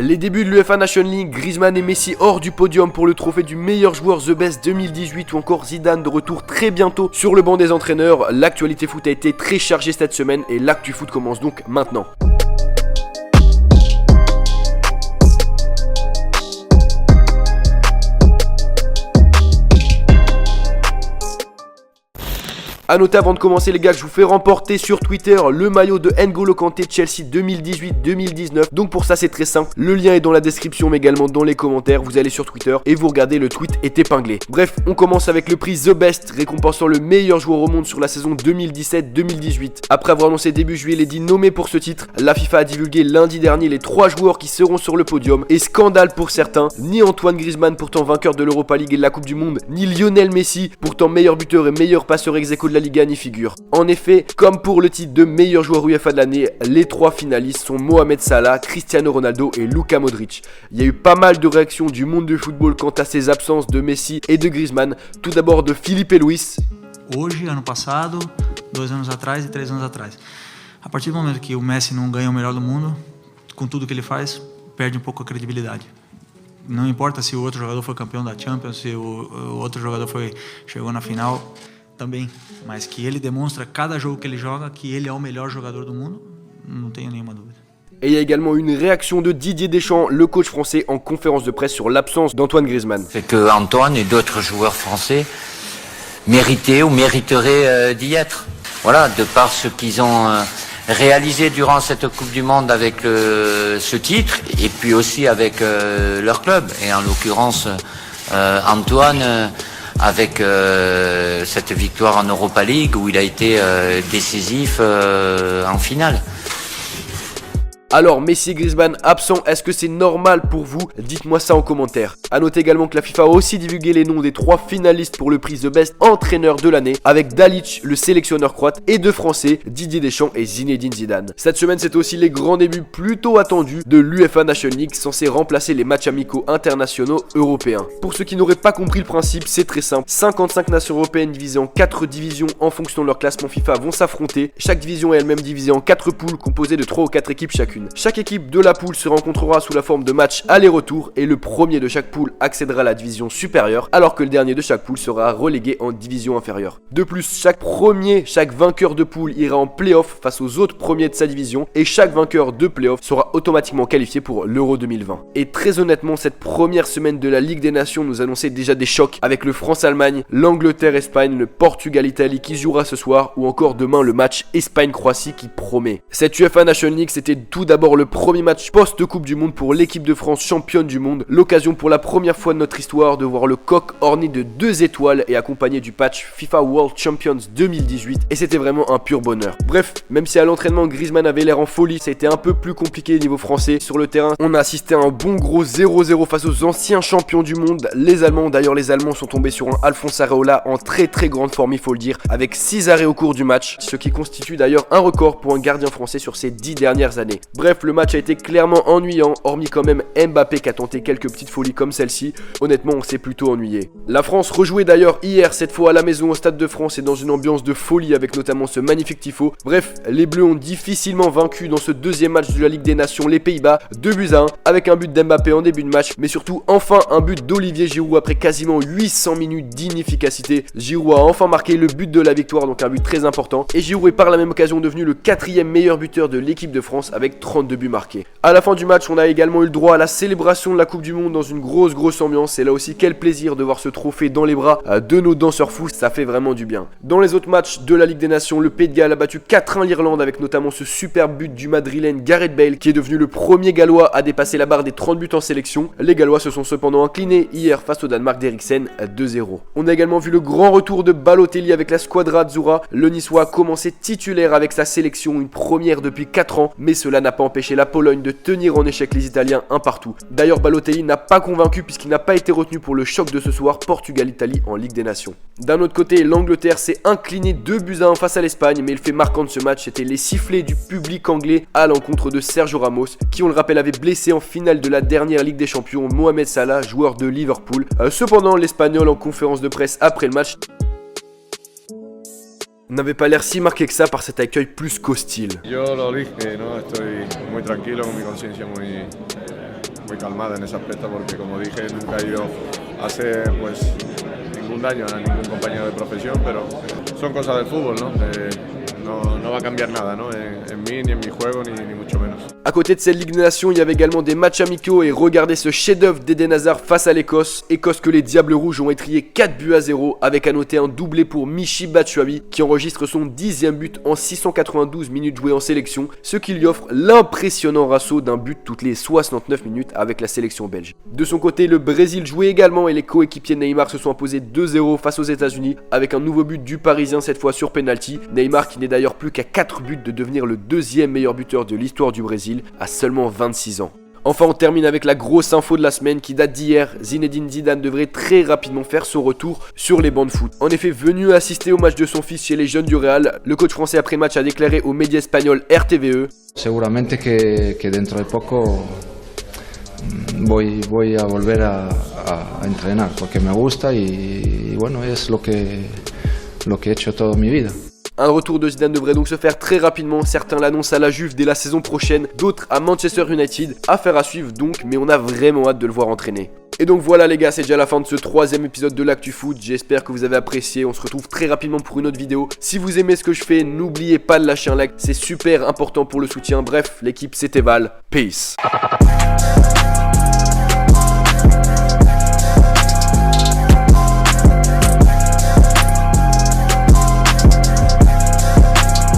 Les débuts de l'UEFA Nations League, Griezmann et Messi hors du podium pour le trophée du meilleur joueur The Best 2018 ou encore Zidane de retour très bientôt sur le banc des entraîneurs. L'actualité foot a été très chargée cette semaine et l'actu foot commence donc maintenant. A noter avant de commencer les gars que je vous fais remporter sur Twitter le maillot de N'Golo Kanté Chelsea 2018-2019. Donc pour ça c'est très simple, le lien est dans la description mais également dans les commentaires. Vous allez sur Twitter et vous regardez, le tweet est épinglé. Bref, on commence avec le prix The Best récompensant le meilleur joueur au monde sur la saison 2017-2018. Après avoir annoncé début juillet les 10 nommés pour ce titre, la FIFA a divulgué lundi dernier les 3 joueurs qui seront sur le podium. Et scandale pour certains, ni Antoine Griezmann pourtant vainqueur de l'Europa League et de la Coupe du Monde, ni Lionel Messi pourtant meilleur buteur et meilleur passeur ex aequo de la Liga n'y figure. En effet, comme pour le titre de meilleur joueur UEFA de l'année, les 3 finalistes sont Mohamed Salah, Cristiano Ronaldo et Luka Modric. Il y a eu pas mal de réactions du monde du football quant à ces absences de Messi et de Griezmann. Tout d'abord de Felipe Luis. Hoje, ano passado, 2 anos atrás e 3 anos atrás. A partir do momento que o Messi não ganha o melhor do mundo, com tudo que ele faz, perde um pouco a credibilidade. Não importa se o outro jogador foi campeão da Champions, se o outro jogador chegou na final, também, mas que ele demonstra cada jogo que ele joga que ele é o melhor jogador do mundo, não tenho nenhuma dúvida. Et il y a également une réaction de Didier Deschamps, le coach français, en conférence de presse sur l'absence d'Antoine Griezmann. C'est que Antoine et d'autres joueurs français méritaient ou mériteraient d'y être. Voilà, de par ce qu'ils ont réalisé durant cette Coupe du Monde avec ce titre et puis aussi avec leur club. Et en l'occurrence, Antoine... avec cette victoire en Europa League où il a été décisif en finale. Alors Messi et Griezmann absents, est-ce que c'est normal pour vous? Dites-moi ça en commentaire. A noter également que la FIFA a aussi divulgué les noms des 3 finalistes pour le prix The Best entraîneur de l'année, avec Dalic, le sélectionneur croate, et 2 Français, Didier Deschamps et Zinedine Zidane. Cette semaine c'était aussi les grands débuts plutôt attendus de l'UEFA Nations League, censés remplacer les matchs amicaux internationaux européens. Pour ceux qui n'auraient pas compris le principe, c'est très simple. 55 nations européennes divisées en 4 divisions en fonction de leur classement FIFA vont s'affronter. Chaque division est elle-même divisée en 4 poules composées de 3 ou 4 équipes chacune. Chaque équipe de la poule se rencontrera sous la forme de matchs aller-retour et le premier de chaque poule accédera à la division supérieure alors que le dernier de chaque poule sera relégué en division inférieure. De plus, chaque vainqueur de poule ira en play-off face aux autres premiers de sa division et chaque vainqueur de play-off sera automatiquement qualifié pour l'Euro 2020. Et très honnêtement, cette première semaine de la Ligue des Nations nous annonçait déjà des chocs avec le France-Allemagne, l'Angleterre-Espagne, le Portugal-Italie qui jouera ce soir ou encore demain le match Espagne-Croatie qui promet. Cette UEFA Nations League, c'était tout d'abord le premier match post-Coupe du Monde pour l'équipe de France championne du monde. L'occasion pour la première fois de notre histoire de voir le coq orné de 2 étoiles et accompagné du patch FIFA World Champions 2018. Et c'était vraiment un pur bonheur. Bref, même si à l'entraînement Griezmann avait l'air en folie, ça a été un peu plus compliqué niveau français. Sur le terrain, on a assisté à un bon gros 0-0 face aux anciens champions du monde, les Allemands. D'ailleurs, les Allemands sont tombés sur un Alphonse Areola en très grande forme, il faut le dire, avec 6 arrêts au cours du match, ce qui constitue d'ailleurs un record pour un gardien français sur ces 10 dernières années. Bref, le match a été clairement ennuyant, hormis quand même Mbappé qui a tenté quelques petites folies comme celle-ci. Honnêtement, on s'est plutôt ennuyé. La France rejouait d'ailleurs hier, cette fois à la maison au Stade de France et dans une ambiance de folie avec notamment ce magnifique tifo. Bref, les Bleus ont difficilement vaincu dans ce deuxième match de la Ligue des Nations les Pays-Bas, 2-1, avec un but d'Mbappé en début de match, mais surtout enfin un but d'Olivier Giroud après quasiment 800 minutes d'inefficacité. Giroud a enfin marqué le but de la victoire, donc un but très important, et Giroud est par la même occasion devenu le 4e meilleur buteur de l'équipe de France avec 32 buts marqués. A la fin du match, on a également eu le droit à la célébration de la Coupe du Monde dans une grosse ambiance, et là aussi quel plaisir de voir ce trophée dans les bras de nos danseurs fous, ça fait vraiment du bien. Dans les autres matchs de la Ligue des Nations, le Pays de Galles a battu 4-1 l'Irlande avec notamment ce superbe but du Madrilène Gareth Bale qui est devenu le premier Gallois à dépasser la barre des 30 buts en sélection. Les Gallois se sont cependant inclinés hier face au Danemark d'Eriksen 2-0. On a également vu le grand retour de Balotelli avec la Squadra Azzurra. Le Niçois a commencé titulaire avec sa sélection, une première depuis 4 ans, mais cela n'a pas empêché la Pologne de tenir en échec les Italiens un partout. D'ailleurs, Balotelli n'a pas convaincu puisqu'il n'a pas été retenu pour le choc de ce soir Portugal-Italie en Ligue des Nations. D'un autre côté, l'Angleterre s'est inclinée 2-1 face à l'Espagne, mais le fait marquant de ce match c'était les sifflets du public anglais à l'encontre de Sergio Ramos, qui on le rappelle avait blessé en finale de la dernière Ligue des Champions Mohamed Salah, joueur de Liverpool. Cependant, l'Espagnol en conférence de presse après le match n'avait pas l'air si marqué que ça par cet accueil plus qu'hostile. Yo lo dije, no, estoy muy tranquilo, con mi conciencia muy muy calmada en ese aspecto porque, como dije, nunca he ido a hacer pues ningún daño a ningún compañero de profesión, pero son cosas del fútbol, ¿no? No va a cambiar nada, ¿no? En mí, ni en mi juego, ni mucho menos. À côté de cette Ligue des Nations, il y avait également des matchs amicaux et regardez ce chef-d'œuvre d'Eden Hazard face à l'Écosse. Écosse que les Diables Rouges ont étrié 4-0 avec à noter un doublé pour Michy Batshuayi qui enregistre son 10e but en 692 minutes jouées en sélection, ce qui lui offre l'impressionnant ratio d'un but toutes les 69 minutes avec la sélection belge. De son côté, le Brésil jouait également et les coéquipiers Neymar se sont imposés 2-0 face aux États-Unis avec un nouveau but du Parisien cette fois sur penalty. Neymar qui n'est d'ailleurs plus qu'à 4 buts de devenir le 2e meilleur buteur de l'histoire du Brésil à seulement 26 ans. Enfin, on termine avec la grosse info de la semaine qui date d'hier. Zinedine Zidane devrait très rapidement faire son retour sur les bancs de foot. En effet, venu assister au match de son fils chez les jeunes du Real, le coach français après match a déclaré aux médias espagnols RTVE: Seguramente que dentro de poco voy a volver a entrenar porque me gusta y bueno, es lo que he hecho toda mi vida. Un retour de Zidane devrait donc se faire très rapidement, certains l'annoncent à la Juve dès la saison prochaine, d'autres à Manchester United, affaire à suivre donc, mais on a vraiment hâte de le voir entraîner. Et donc voilà les gars, c'est déjà la fin de ce 3e épisode de l'Actu Foot, j'espère que vous avez apprécié, on se retrouve très rapidement pour une autre vidéo. Si vous aimez ce que je fais, n'oubliez pas de lâcher un like, c'est super important pour le soutien, bref, l'équipe c'était Val, peace.